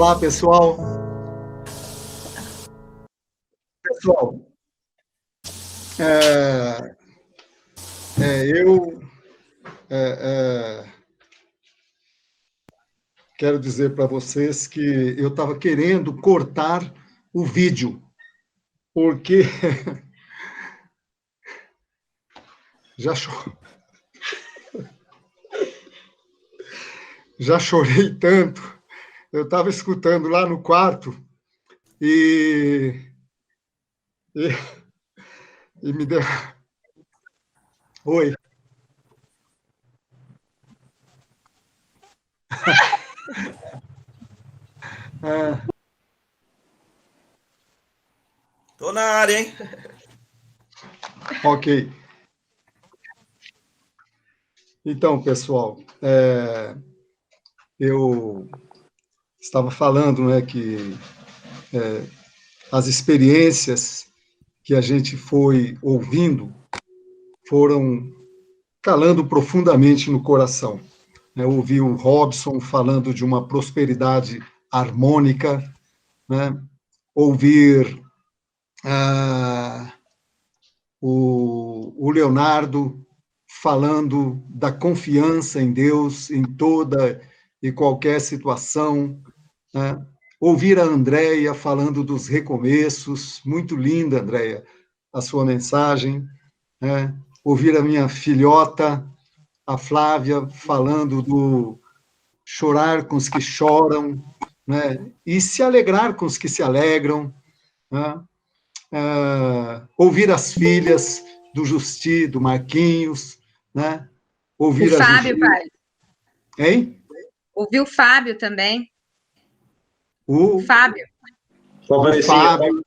Olá, pessoal. Pessoal, eu quero dizer para vocês que eu estava querendo cortar o vídeo, porque já chorei tanto. Eu estava escutando lá no quarto e, e, e me deu... Oi. Tô na área, hein? Ok. Então, pessoal, eu estava falando, né, que as experiências que a gente foi ouvindo foram calando profundamente no coração. Eu ouvi o Robson falando de uma prosperidade harmônica, né? Ouvir o Leonardo falando da confiança em Deus em toda e qualquer situação, né? Ouvir a Andréia falando dos recomeços, muito linda, Andréia, a sua mensagem, né? Ouvir a minha filhota, a Flávia, falando do chorar com os que choram, né? E se alegrar com os que se alegram, né? Ouvir as filhas do Justi, do Marquinhos, né? Ouvir o a Fábio, Justi. pai. Hein? Ouviu o Fábio também. O Fábio. O Fábio.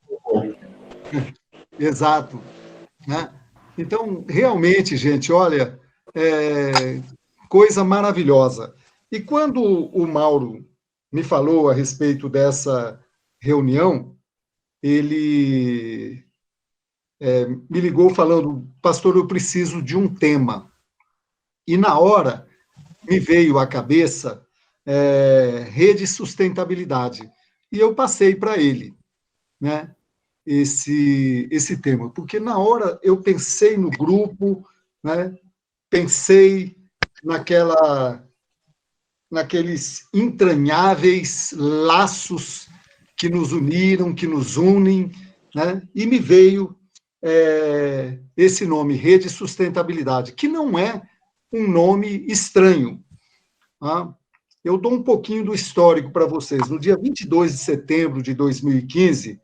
Exato. Né? Então, realmente, gente, olha, coisa maravilhosa. E quando o Mauro me falou a respeito dessa reunião, ele me ligou falando, pastor, eu preciso de um tema. E na hora me veio à cabeça rede sustentabilidade. E eu passei para ele, né, esse tema, porque na hora eu pensei no grupo, né, pensei naqueles entranháveis laços que nos uniram, que nos unem, né, e me veio esse nome, Rede Sustentabilidade, que não é um nome estranho. Tá? Eu dou um pouquinho do histórico para vocês. No dia 22 de setembro de 2015,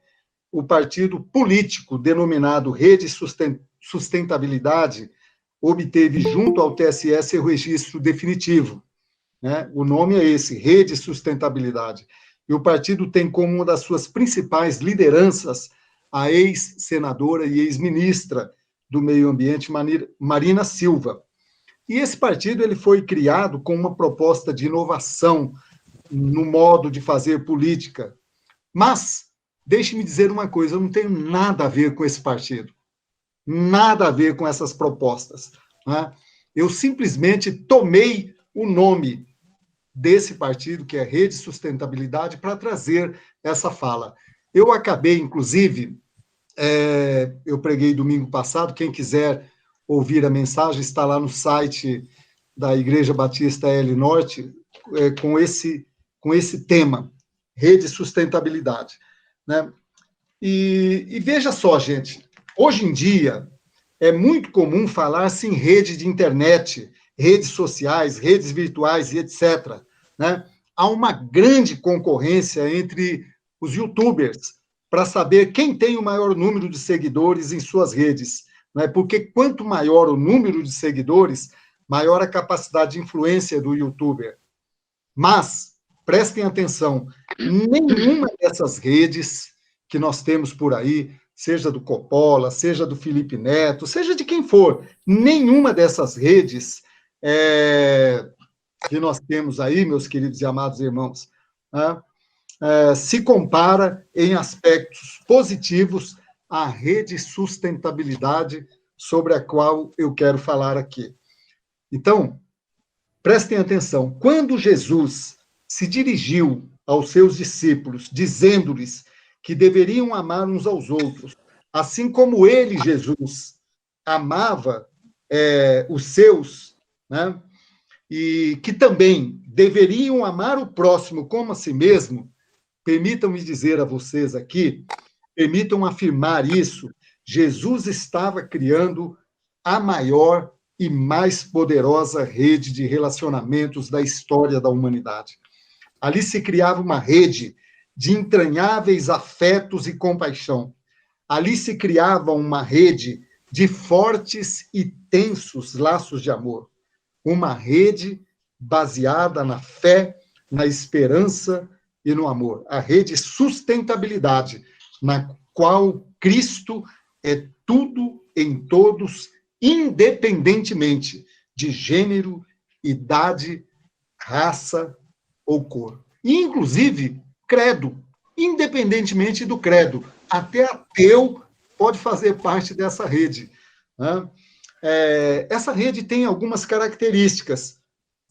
o partido político denominado Rede Sustentabilidade obteve junto ao TSE seu registro definitivo. Né? O nome é esse, Rede Sustentabilidade. E o partido tem como uma das suas principais lideranças a ex-senadora e ex-ministra do Meio Ambiente, Marina Silva. E esse partido ele foi criado com uma proposta de inovação no modo de fazer política. Mas, deixe-me dizer uma coisa, eu não tenho nada a ver com esse partido. Nada a ver com essas propostas. Né? Eu simplesmente tomei o nome desse partido, que é Rede Sustentabilidade, para trazer essa fala. Eu acabei, inclusive, eu preguei domingo passado, quem quiser ouvir a mensagem, está lá no site da Igreja Batista L Norte, com esse tema, Rede Sustentabilidade. Né? E veja só, gente, hoje em dia é muito comum falar-se em rede de internet, redes sociais, redes virtuais e etc. Né? Há uma grande concorrência entre os youtubers para saber quem tem o maior número de seguidores em suas redes. Né? Porque quanto maior o número de seguidores, maior a capacidade de influência do youtuber. Mas, prestem atenção, nenhuma dessas redes que nós temos por aí, seja do Coppola, seja do Felipe Neto, seja de quem for, nenhuma dessas redes que nós temos aí, meus queridos e amados irmãos, né, se compara em aspectos positivos à rede sustentabilidade sobre a qual eu quero falar aqui. Então, prestem atenção, quando Jesus se dirigiu aos seus discípulos, dizendo-lhes que deveriam amar uns aos outros, assim como ele, Jesus, amava os seus, né? E que também deveriam amar o próximo como a si mesmo. Permitam-me dizer a vocês aqui, permitam afirmar isso, Jesus estava criando a maior e mais poderosa rede de relacionamentos da história da humanidade. Ali se criava uma rede de entranháveis afetos e compaixão. Ali se criava uma rede de fortes e tensos laços de amor. Uma rede baseada na fé, na esperança e no amor. A rede sustentabilidade, na qual Cristo é tudo em todos, independentemente de gênero, idade, raça ou cor. E, inclusive, credo, independentemente do credo. Até ateu pode fazer parte dessa rede. Né? Essa rede tem algumas características.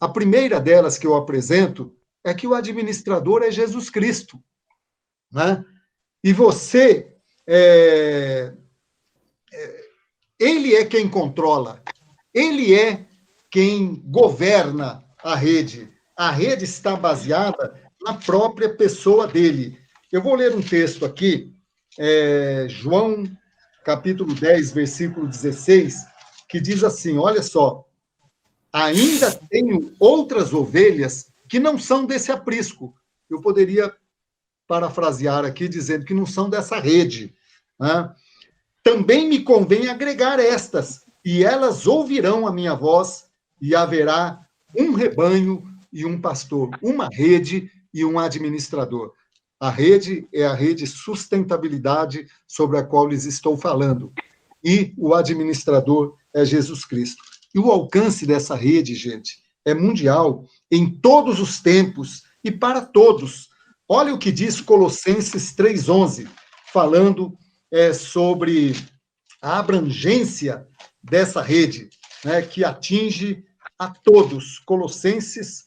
A primeira delas que eu apresento é que o administrador é Jesus Cristo. Né? E você, ele é quem controla, ele é quem governa a rede. A rede está baseada na própria pessoa dele. Eu vou ler um texto aqui, João, capítulo 10, versículo 16, que diz assim, olha só, ainda tenho outras ovelhas que não são desse aprisco. Eu poderia parafrasear aqui, dizendo que não são dessa rede. Né? Também me convém agregar estas, e elas ouvirão a minha voz, e haverá um rebanho e um pastor, uma rede e um administrador. A rede é a rede sustentabilidade sobre a qual lhes estou falando. E o administrador é Jesus Cristo. E o alcance dessa rede, gente, é mundial, em todos os tempos e para todos. Olha o que diz Colossenses 3,11, falando sobre a abrangência dessa rede, né, que atinge a todos. Colossenses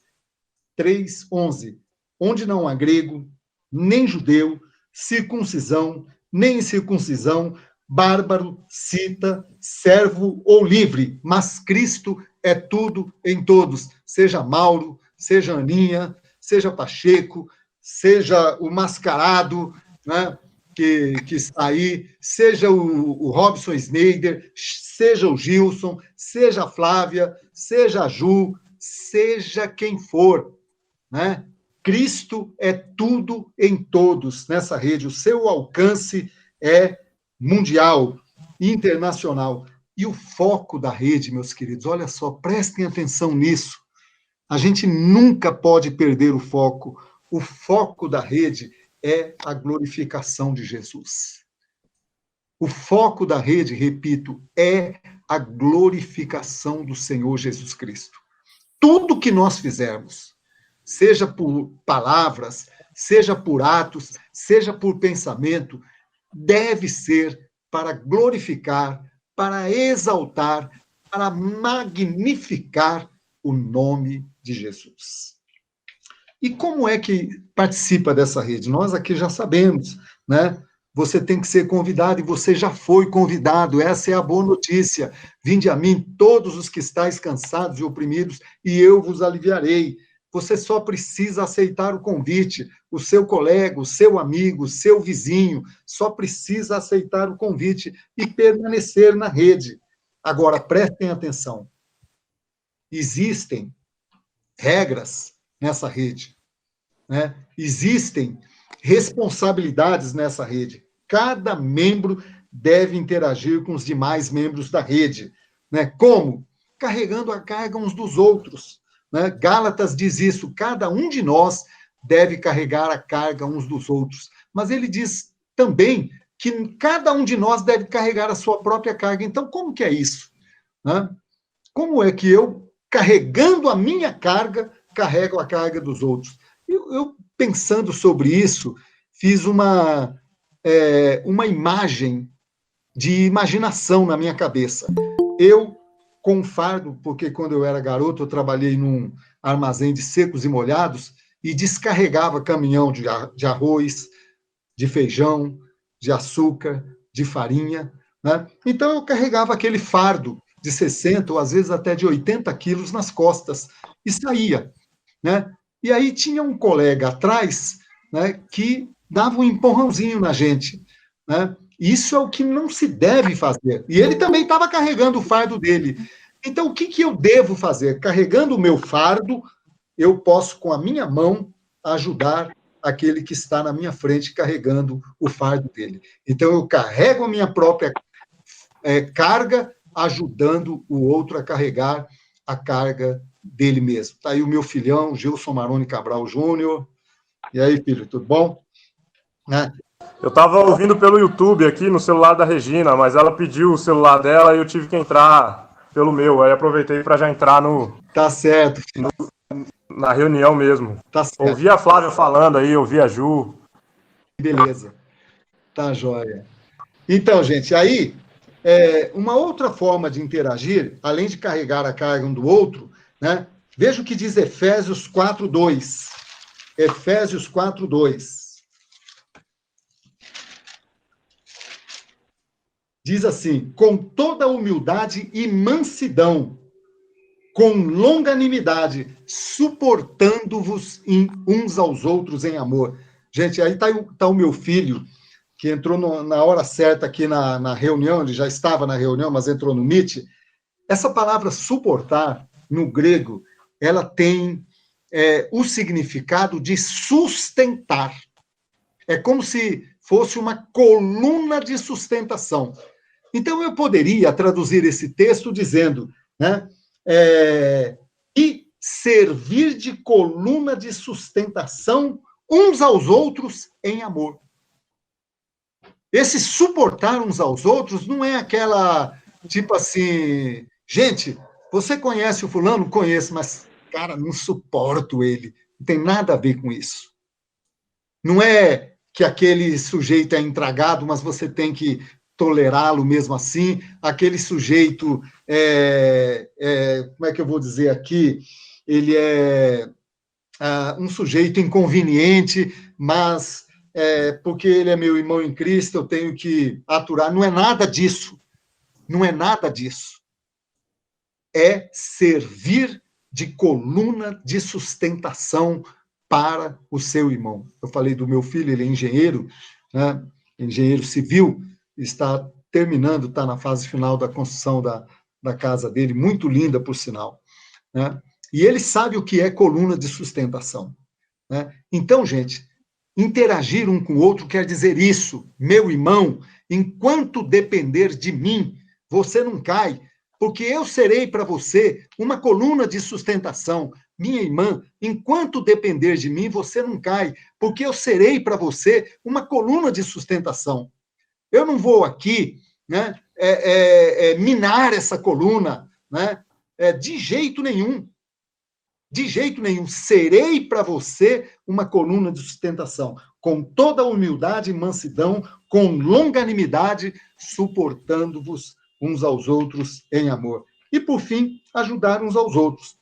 3,11. Onde não há grego, nem judeu, circuncisão, nem incircuncisão, bárbaro, cita, servo ou livre, mas Cristo é tudo em todos. Seja Mauro, seja Aninha, seja Pacheco, seja o mascarado, né, que está aí, seja o Robson Schneider, seja o Gilson, seja a Flávia, seja a Ju, seja quem for, né? Cristo é tudo em todos nessa rede. O seu alcance é mundial, internacional. E o foco da rede, meus queridos, olha só, prestem atenção nisso. A gente nunca pode perder o foco. O foco da rede é a glorificação de Jesus. O foco da rede, repito, é a glorificação do Senhor Jesus Cristo. Tudo que nós fizermos, seja por palavras, seja por atos, seja por pensamento, deve ser para glorificar, para exaltar, para magnificar o nome de Jesus. E como é que participa dessa rede? Nós aqui já sabemos, né? Você tem que ser convidado, e você já foi convidado, essa é a boa notícia. Vinde a mim, todos os que estáis cansados e oprimidos, e eu vos aliviarei. Você só precisa aceitar o convite. O seu colega, o seu amigo, o seu vizinho, só precisa aceitar o convite e permanecer na rede. Agora, prestem atenção. Existem regras nessa rede, né? Existem responsabilidades nessa rede. Cada membro deve interagir com os demais membros da rede, né? Como? Carregando a carga uns dos outros, né? Gálatas diz isso, cada um de nós deve carregar a carga uns dos outros. Mas ele diz também que cada um de nós deve carregar a sua própria carga. Então, como que é isso? Né? Como é que eu, carregando a minha carga, carrego a carga dos outros? Eu pensando sobre isso, fiz uma imagem de imaginação na minha cabeça. Eu, com um fardo, porque quando eu era garoto, eu trabalhei num armazém de secos e molhados, e descarregava caminhão de arroz, de feijão, de açúcar, de farinha, né? Então, eu carregava aquele fardo de 60 ou às vezes até de 80 quilos nas costas e saía, né? E aí tinha um colega atrás, né, que dava um empurrãozinho na gente, né? Isso é o que não se deve fazer. E ele também estava carregando o fardo dele. Então, o que eu devo fazer? Carregando o meu fardo, eu posso, com a minha mão, ajudar aquele que está na minha frente carregando o fardo dele. Então, eu carrego a minha própria carga, ajudando o outro a carregar a carga dele mesmo. Está aí o meu filhão, Gilson Maroni Cabral Júnior. E aí, filho, tudo bom? Né? Eu estava ouvindo pelo YouTube aqui no celular da Regina, mas ela pediu o celular dela e eu tive que entrar pelo meu. Aí aproveitei para já entrar Tá certo, filho. Na reunião mesmo. Tá certo. Ouvi a Flávia falando aí, ouvi a Ju. Beleza. Tá joia. Então, gente, aí, uma outra forma de interagir, além de carregar a carga um do outro, né? Veja o que diz Efésios 4:2. Efésios 4:2. Diz assim: com toda humildade e mansidão, com longanimidade, suportando-vos uns aos outros em amor. Gente, aí tá o meu filho, que entrou na hora certa aqui na reunião, ele já estava na reunião, mas entrou no Meet. Essa palavra suportar, no grego, ela tem o significado de sustentar. É como se fosse uma coluna de sustentação. Então, eu poderia traduzir esse texto dizendo, né, e servir de coluna de sustentação uns aos outros em amor. Esse suportar uns aos outros não é aquela, tipo assim, gente, você conhece o fulano? Conheço, mas, cara, não suporto ele. Não tem nada a ver com isso. Não é que aquele sujeito é intragado, mas você tem que tolerá-lo mesmo assim. Aquele sujeito, como é que eu vou dizer aqui? Ele é um sujeito inconveniente, mas porque ele é meu irmão em Cristo, eu tenho que aturar. Não é nada disso. Não é nada disso. É servir de coluna de sustentação para o seu irmão. Eu falei do meu filho, ele é engenheiro, né? Engenheiro civil, está terminando, está na fase final da construção da casa dele, muito linda, por sinal, né? E ele sabe o que é coluna de sustentação, né? Então, gente, interagir um com o outro quer dizer isso. Meu irmão, enquanto depender de mim, você não cai, porque eu serei para você uma coluna de sustentação. Minha irmã, enquanto depender de mim, você não cai, porque eu serei para você uma coluna de sustentação. Eu não vou aqui, né, minar essa coluna, né, de jeito nenhum. De jeito nenhum. Serei para você uma coluna de sustentação, com toda humildade e mansidão, com longanimidade, suportando-vos uns aos outros em amor. E, por fim, ajudar uns aos outros.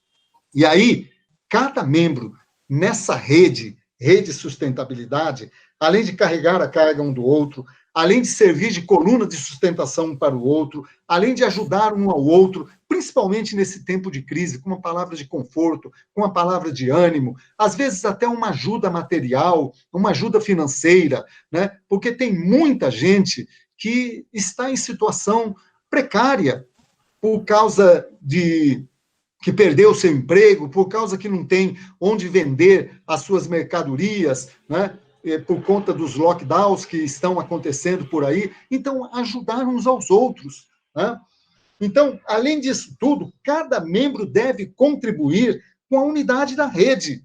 E aí, cada membro nessa rede sustentabilidade, além de carregar a carga um do outro, além de servir de coluna de sustentação um para o outro, além de ajudar um ao outro, principalmente nesse tempo de crise, com uma palavra de conforto, com uma palavra de ânimo, às vezes até uma ajuda material, uma ajuda financeira, né? Porque tem muita gente que está em situação precária por causa de que perdeu o seu emprego, por causa que não tem onde vender as suas mercadorias, né? Por conta dos lockdowns que estão acontecendo por aí. Então, ajudar uns aos outros, né? Então, além disso tudo, cada membro deve contribuir com a unidade da rede.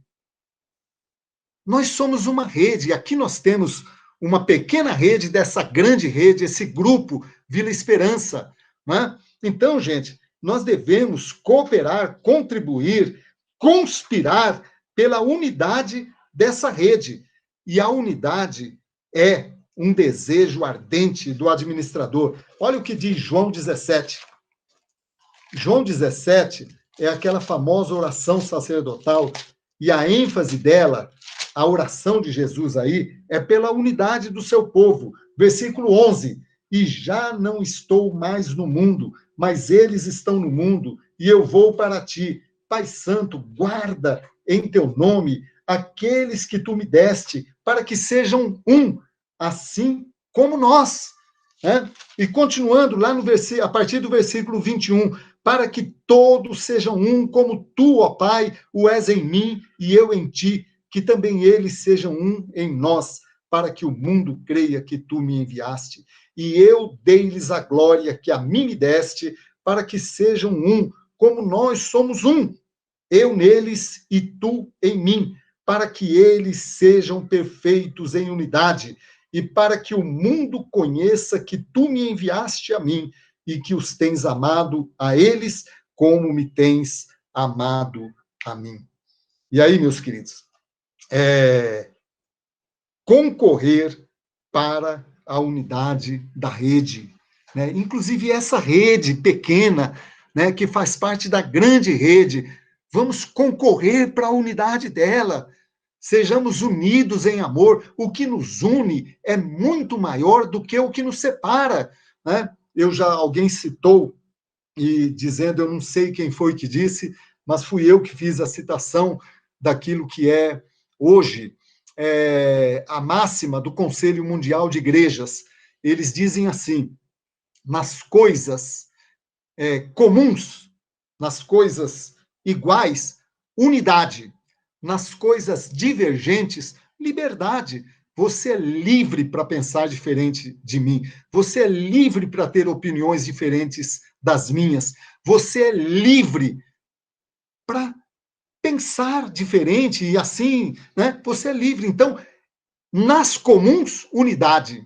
Nós somos uma rede, aqui nós temos uma pequena rede dessa grande rede, esse grupo Vila Esperança, né? Então, gente, nós devemos cooperar, contribuir, conspirar pela unidade dessa rede. E a unidade é um desejo ardente do administrador. Olha o que diz João 17. João 17 é aquela famosa oração sacerdotal, E a ênfase dela, a oração de Jesus aí, é pela unidade do seu povo. Versículo 11. E já não estou mais no mundo, mas eles estão no mundo, e eu vou para ti. Pai Santo, guarda em teu nome aqueles que tu me deste, para que sejam um, assim como nós. Né? E continuando lá no a partir do versículo 21, para que todos sejam um, como tu, ó Pai, o és em mim e eu em ti, que também eles sejam um em nós, para que o mundo creia que tu me enviaste. E eu dei-lhes a glória que a mim me deste, para que sejam um, como nós somos um, eu neles e tu em mim, para que eles sejam perfeitos em unidade, e para que o mundo conheça que tu me enviaste a mim, e que os tens amado a eles, como me tens amado a mim. E aí, meus queridos, concorrer para a unidade da rede, né? Inclusive essa rede pequena, né, que faz parte da grande rede, vamos concorrer para a unidade dela. Sejamos unidos em amor. O que nos une é muito maior do que o que nos separa, né? Alguém citou e dizendo, eu não sei quem foi que disse, mas fui eu que fiz a citação daquilo que é hoje a máxima do Conselho Mundial de Igrejas. Eles dizem assim: nas coisas comuns, nas coisas iguais, unidade. Nas coisas divergentes, liberdade. Você é livre para pensar diferente de mim. Você é livre para ter opiniões diferentes das minhas. Você é livre para pensar diferente e assim, né? Você é livre. Então, nas comuns, unidade.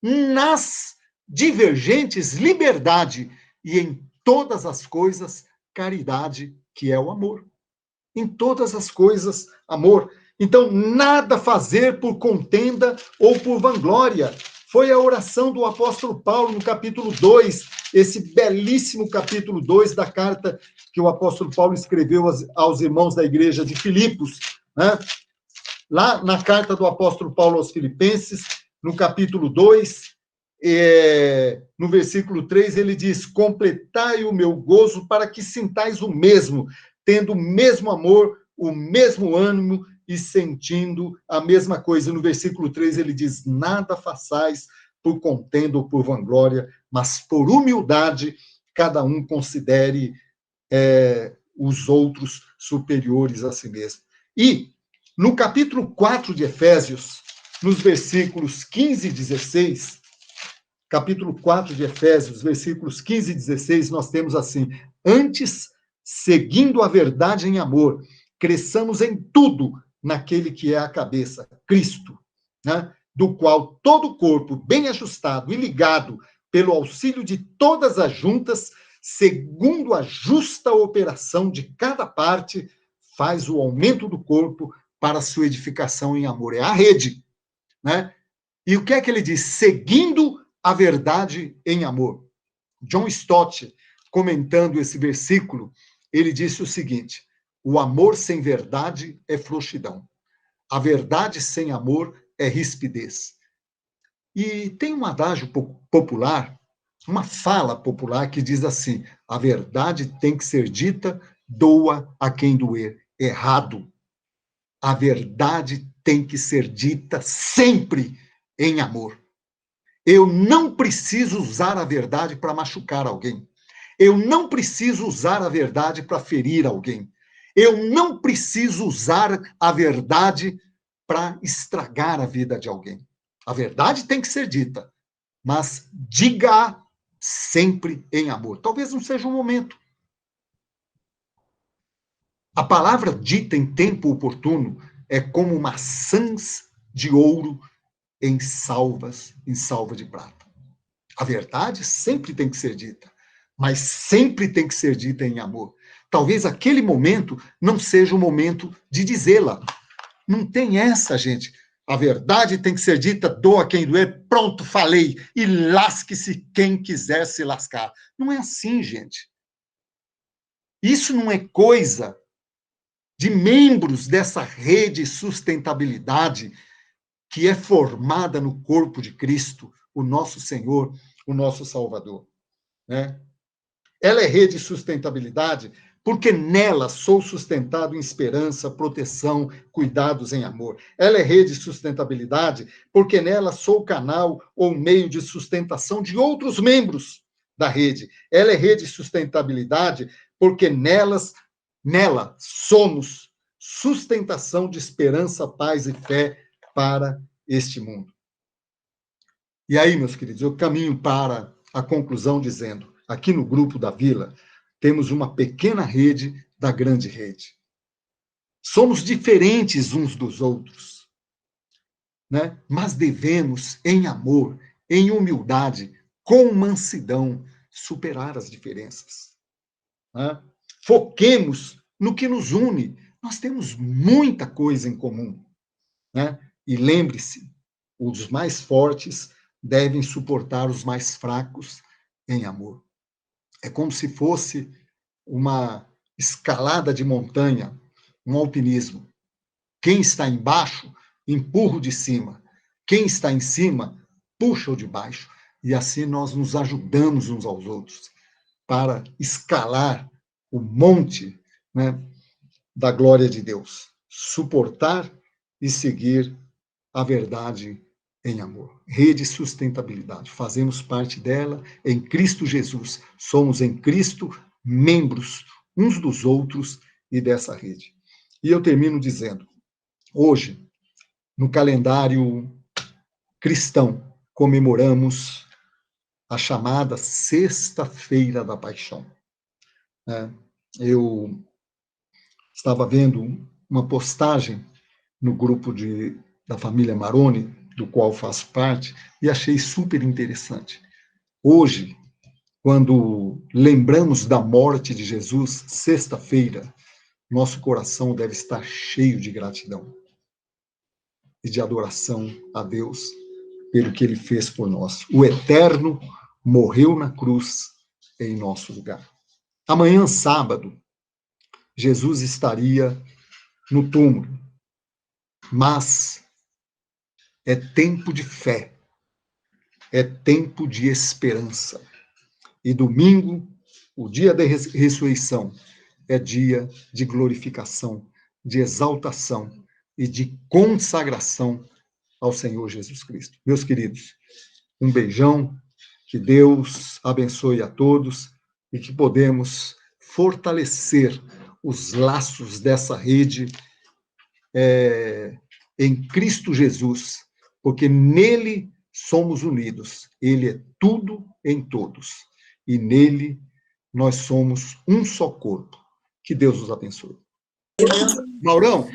Nas divergentes, liberdade. E em todas as coisas, caridade, que é o amor. Em todas as coisas, amor. Então, nada fazer por contenda ou por vanglória. Foi a oração do apóstolo Paulo no capítulo 2, esse belíssimo capítulo 2 da carta que o apóstolo Paulo escreveu aos irmãos da igreja de Filipos. Né? Lá na carta do apóstolo Paulo aos Filipenses, no capítulo 2, no versículo 3, ele diz: completai o meu gozo para que sintais o mesmo, tendo o mesmo amor, o mesmo ânimo e sentindo a mesma coisa. No versículo 3 ele diz: nada façais por contenda ou por vanglória, mas por humildade cada um considere os outros superiores a si mesmo. E no capítulo 4 de Efésios, nos versículos 15 e 16, capítulo 4 de Efésios, versículos 15 e 16, nós temos assim: antes, seguindo a verdade em amor, cresçamos em tudo naquele que é a cabeça, Cristo, né? Do qual todo o corpo, bem ajustado e ligado pelo auxílio de todas as juntas, segundo a justa operação de cada parte, faz o aumento do corpo para a sua edificação em amor. É a rede, né? E o que é que ele diz? Seguindo a verdade em amor. John Stott, comentando esse versículo, ele disse o seguinte: o amor sem verdade é frouxidão. A verdade sem amor é rispidez. E tem um adágio popular, uma fala popular que diz assim: a verdade tem que ser dita, doa a quem doer. Errado. A verdade tem que ser dita sempre em amor. Eu não preciso usar a verdade para machucar alguém. Eu não preciso usar a verdade para ferir alguém. Eu não preciso usar a verdade para estragar a vida de alguém. A verdade tem que ser dita, mas diga sempre em amor. Talvez não seja um momento. A palavra dita em tempo oportuno é como maçãs de ouro em salva de prata. A verdade sempre tem que ser dita, mas sempre tem que ser dita em amor. Talvez aquele momento não seja o momento de dizê-la. Não tem essa, gente. A verdade tem que ser dita, doa quem doer, pronto, falei, e lasque-se quem quiser se lascar. Não é assim, gente. Isso não é coisa de membros dessa rede sustentabilidade que é formada no corpo de Cristo, o nosso Senhor, o nosso Salvador, né? Ela é rede de sustentabilidade porque nela sou sustentado em esperança, proteção, cuidados em amor. Ela é rede de sustentabilidade porque nela sou canal ou meio de sustentação de outros membros da rede. Ela é rede de sustentabilidade porque nela somos sustentação de esperança, paz e fé para este mundo. E aí, meus queridos, eu caminho para a conclusão dizendo, aqui no grupo da Vila, temos uma pequena rede da grande rede. Somos diferentes uns dos outros, né? Mas devemos, em amor, em humildade, com mansidão, superar as diferenças, né? Foquemos no que nos une. Nós temos muita coisa em comum, né? E lembre-se, os mais fortes devem suportar os mais fracos em amor. É como se fosse uma escalada de montanha, um alpinismo. Quem está embaixo, empurra o de cima. Quem está em cima, puxa o de baixo. E assim nós nos ajudamos uns aos outros para escalar o monte, né, da glória de Deus. Suportar e seguir a verdade em amor. Rede sustentabilidade. Fazemos parte dela em Cristo Jesus. Somos em Cristo membros uns dos outros e dessa rede. E eu termino dizendo, hoje, no calendário cristão, comemoramos a chamada Sexta-feira da Paixão. Eu estava vendo uma postagem no grupo da família Maroni, do qual faço parte, e achei super interessante. Hoje, quando lembramos da morte de Jesus, sexta-feira, nosso coração deve estar cheio de gratidão e de adoração a Deus pelo que Ele fez por nós. O Eterno morreu na cruz em nosso lugar. Amanhã, sábado, Jesus estaria no túmulo, mas é tempo de fé, é tempo de esperança. E domingo, o dia da ressurreição, é dia de glorificação, de exaltação e de consagração ao Senhor Jesus Cristo. Meus queridos, um beijão, que Deus abençoe a todos e que podemos fortalecer os laços dessa rede em Cristo Jesus, porque nele somos unidos. Ele é tudo em todos. E nele nós somos um só corpo. Que Deus os abençoe. Maurão,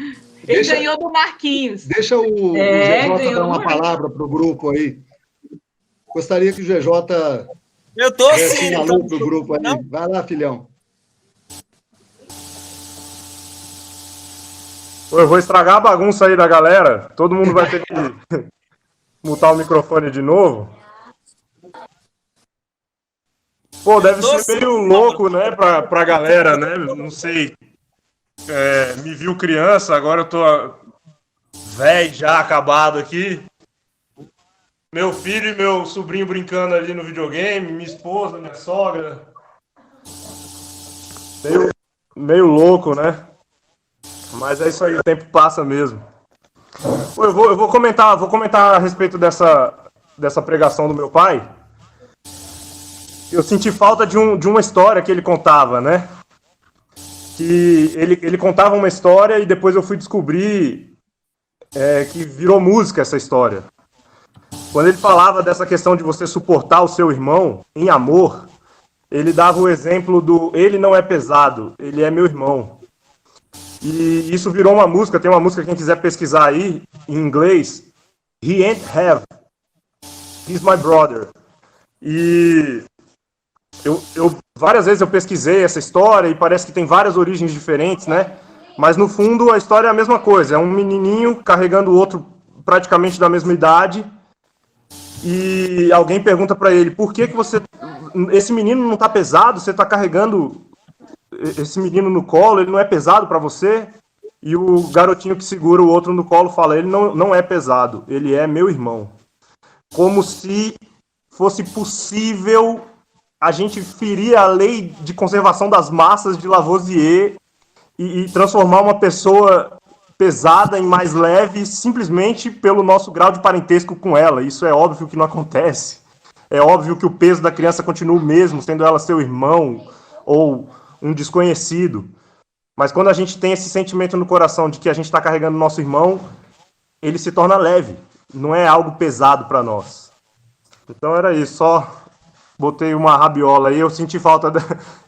ele ganhou do Marquinhos. Deixa o GJ dar uma palavra para o grupo aí. Gostaria que o GJ eu tô sim, alô para o grupo aí. Não? Vai lá, filhão. Eu vou estragar a bagunça aí da galera. Todo mundo vai ter que mutar o microfone de novo. Pô, deve ser meio louco, né, pra galera, né? Não sei. Me viu criança, agora eu tô velho já, acabado aqui. Meu filho e meu sobrinho brincando ali no videogame, minha esposa, minha sogra. Meio louco, né? Mas é isso aí, o tempo passa mesmo. Pô, eu vou comentar a respeito dessa pregação do meu pai. Eu senti falta de uma história que ele contava, né? Que ele contava uma história e depois eu fui descobrir que virou música essa história. Quando ele falava dessa questão de você suportar o seu irmão em amor, ele dava o exemplo do ele não é pesado, ele é meu irmão. E isso virou uma música, tem uma música, quem quiser pesquisar aí, em inglês, He ain't heavy, he's my brother. E várias vezes eu pesquisei essa história e parece que tem várias origens diferentes, né? Mas no fundo a história é a mesma coisa, é um menininho carregando o outro praticamente da mesma idade e alguém pergunta pra ele, por que esse menino não tá pesado, você tá carregando esse menino no colo, ele não é pesado pra você? E o garotinho que segura o outro no colo fala: ele não é pesado, ele é meu irmão. Como se fosse possível a gente ferir a lei de conservação das massas de Lavoisier e transformar uma pessoa pesada em mais leve simplesmente pelo nosso grau de parentesco com ela. Isso é óbvio que não acontece. É óbvio que o peso da criança continua o mesmo, sendo ela seu irmão ou um desconhecido. Mas quando a gente tem esse sentimento no coração de que a gente está carregando nosso irmão, ele se torna leve. Não é algo pesado para nós. Então era isso, só botei uma rabiola aí, eu senti falta...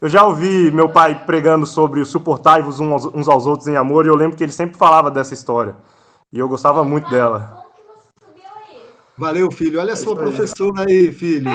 Eu já ouvi meu pai pregando sobre suportai-vos uns aos outros em amor, e eu lembro que ele sempre falava dessa história. E eu gostava muito dela. Valeu, filho. Olha a sua professora aí, filho.